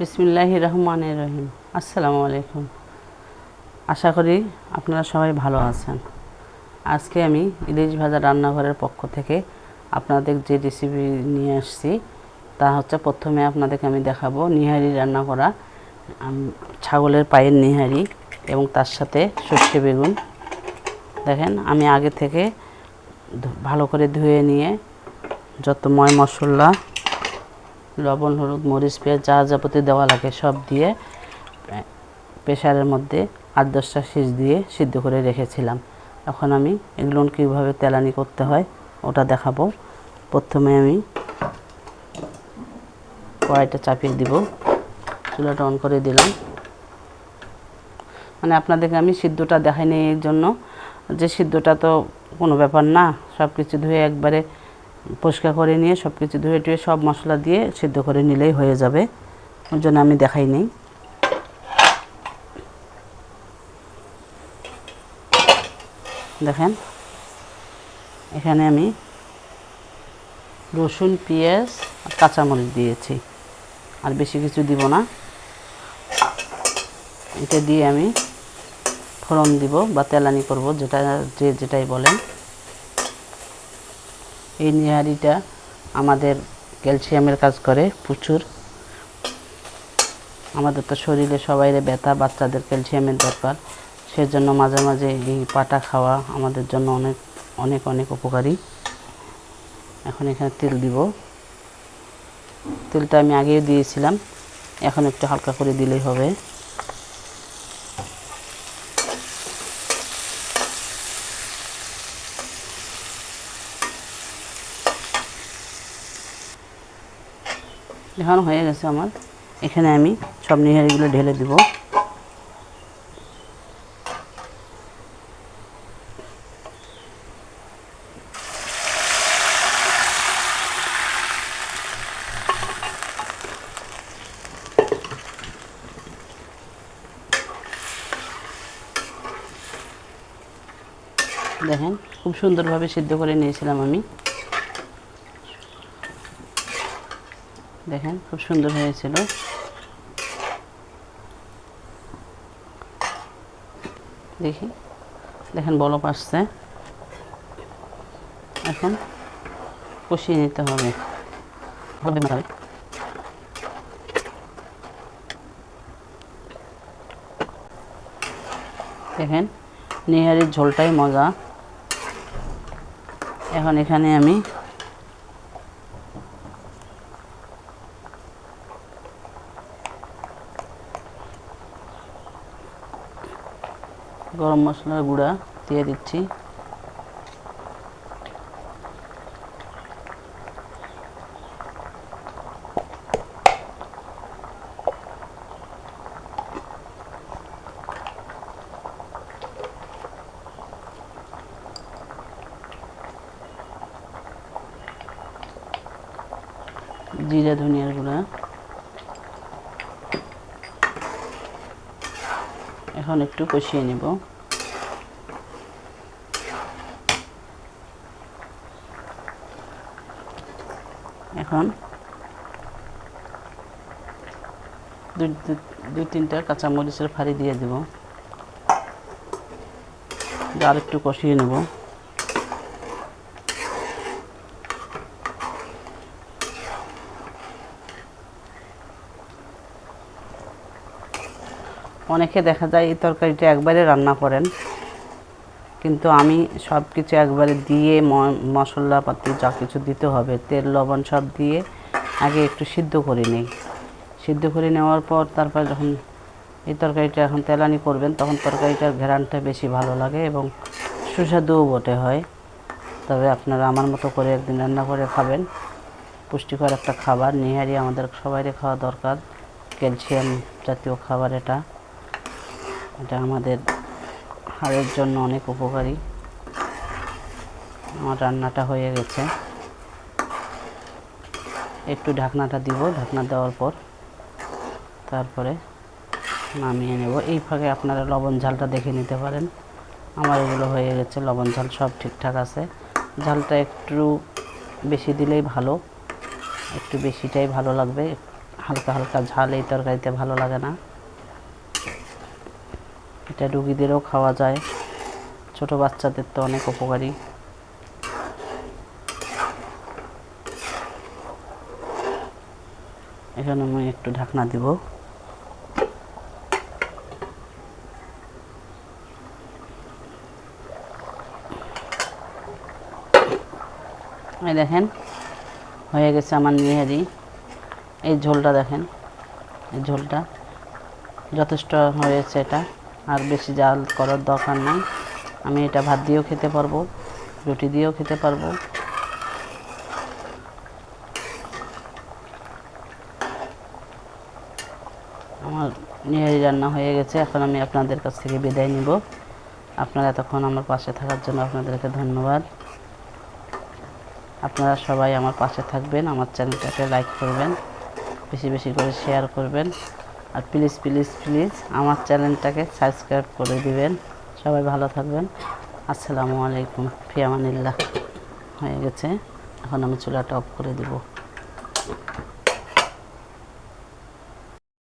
বিসমিল্লাহির রহমানির রহিম। আসসালামু আলাইকুম। আশা করি আপনারা সবাই ভালো আছেন। আজকে আমি ইলিশ ভাজা রান্নাঘরের পক্ষ থেকে আপনাদের যে রেসিপি নিয়ে আসছি তা হচ্ছে, প্রথমে আপনাদেরকে আমি দেখাবো নিহারি রান্না করা, ছাগলের পায়ের নিহারি এবং তার সাথে সর্ষে বেগুন। দেখেন, আমি আগে থেকে ভালো করে ধুয়ে নিয়ে যত ময় মশলা, লবণ, হলুদ, মরিচ, পেঁয়াজ যা যাবতীয় দেওয়া লাগে সব দিয়ে প্রেসারের মধ্যে 8-10টা সিজ দিয়ে সিদ্ধ করে রেখেছিলাম। এখন আমি এগুলো কীভাবে তেলানি করতে হয় ওটা দেখাবো। প্রথমে আমি কড়াইটা চাপিয়ে দিব, চুলাটা অন করে দিলাম। মানে আপনাদেরকে আমি সিদ্ধটা দেখাই নেই এর জন্য যে সিদ্ধটা তো কোনো ব্যাপার না, সব কিছু ধুয়ে একবারে পরিষ্কার করে নিয়ে সব কিছু ধুয়ে টুয়ে সব মশলা দিয়ে সিদ্ধ করে নিলেই হয়ে যাবে, ওর জন্য আমি দেখাই নেই। দেখেন, এখানে আমি রসুন, পেঁয়াজ আর কাঁচামরিচ দিয়েছি, আর বেশি কিছু দিব না। এটা দিয়ে আমি ফোড়ন দিব বা তেলানি করব, যেটাই বলেন। এই নিহারিটা আমাদের ক্যালসিয়ামের কাজ করে প্রচুর। আমাদের তো শরীরে সবাইরে ব্যথা, বাচ্চাদের ক্যালসিয়ামের দরকার, সেজন্য মাঝে মাঝে এই পাটা খাওয়া আমাদের জন্য অনেক অনেক অনেক উপকারী। এখন এখানে তেল দিব। তেলটা আমি আগেও দিয়েছিলাম, এখন একটু হালকা করে দিলেই হবে। এখন হয়ে গেছে আমার। এখানে আমি সব নিহারিগুলো ঢেলে দিব। দেখেন, খুব সুন্দরভাবে সিদ্ধ করে নিয়েছিলাম আমি। দেখেন, খুব সুন্দর হয়েছিল। দেখেন বলক আসছে। এখন কষিয়ে নিতে হবে। দেখেন, নিহারির ঝোলটাই মজা। এখন এখানে আমি গরম মশলার গুঁড়া দিয়ে দিচ্ছি। জিরা ধনিয়ার গুঁড়া। এখন একটু কষিয়ে নেব। এখন দুই তিনটা কাঁচামরিচের ফালি দিয়ে দেব, আর একটু কষিয়ে নেব। অনেকে দেখা যায় এই তরকারিটা একবারে রান্না করেন, কিন্তু আমি সব কিছু একবারে দিয়ে মশলাপাতি যা কিছু দিতে হবে, তেল লবণ সব দিয়ে আগে একটু সিদ্ধ করে নিই। সিদ্ধ করে নেওয়ার পর তারপর যখন এই তরকারিটা এখন তেলানি করবেন, তখন তরকারিটার ঘ্রাণটা বেশি ভালো লাগে এবং সুস্বাদুও বটে হয়। তবে আপনারা আমার মতো করে একদিন রান্না করে খাবেন। পুষ্টিকর একটা খাবার নিহারি, আমাদের সবাইরে খাওয়া দরকার। ক্যালসিয়াম জাতীয় খাবার এটা আমাদের হাড়ের জন্য অনেক উপকারী। আমার রান্নাটা হয়ে গেছে, একটু ঢাকনাটা দিব। ঢাকনা দেওয়ার পর তারপরে নামিয়ে নেব। এই ফাঁকে আপনারা লবণ ঝালটা দেখে নিতে পারেন। আমার এগুলো হয়ে গেছে, লবণ ঝাল সব ঠিকঠাক আছে। ঝালটা একটু বেশি দিলেই ভালো, একটু বেশিটাই ভালো লাগবে। হালকা হালকা ঝাল এই তরকারিতে ভালো লাগে না। এটা রুগীদেরও খাওয়া যায়, ছোট বাচ্চাদের তো অনেক উপকারী। এখানে আমি একটু ঢাকনা দিব। এই দেখেন হয়ে গেছে আমার নিহারি। এই ঝোলটা দেখেন, এই ঝোলটা যথেষ্ট হয়েছে। এটা আর বেশি জাল করার দরকার নাই। আমি এটা ভাত দিয়েও খেতে পারবো, রুটি দিয়েও খেতে পারবো। আমার নিহারি রান্না হয়ে গেছে। এখন আমি আপনাদের কাছ থেকে বিদায় নিব। আপনারা এতক্ষণ আমার পাশে থাকার জন্য আপনাদেরকে ধন্যবাদ। আপনারা সবাই আমার পাশে থাকবেন, আমার চ্যানেলটাকে লাইক করবেন, বেশি বেশি করে শেয়ার করবেন, আর প্লিজ প্লিজ প্লিজ আমার চ্যানেলটাকে সাবস্ক্রাইব করে দিবেন। সবাই ভালো থাকবেন। আসসালামু আলাইকুম, ফি আমানিল্লাহ। হয়ে গেছে, এখন আমি চুলাটা অফ করে দিব।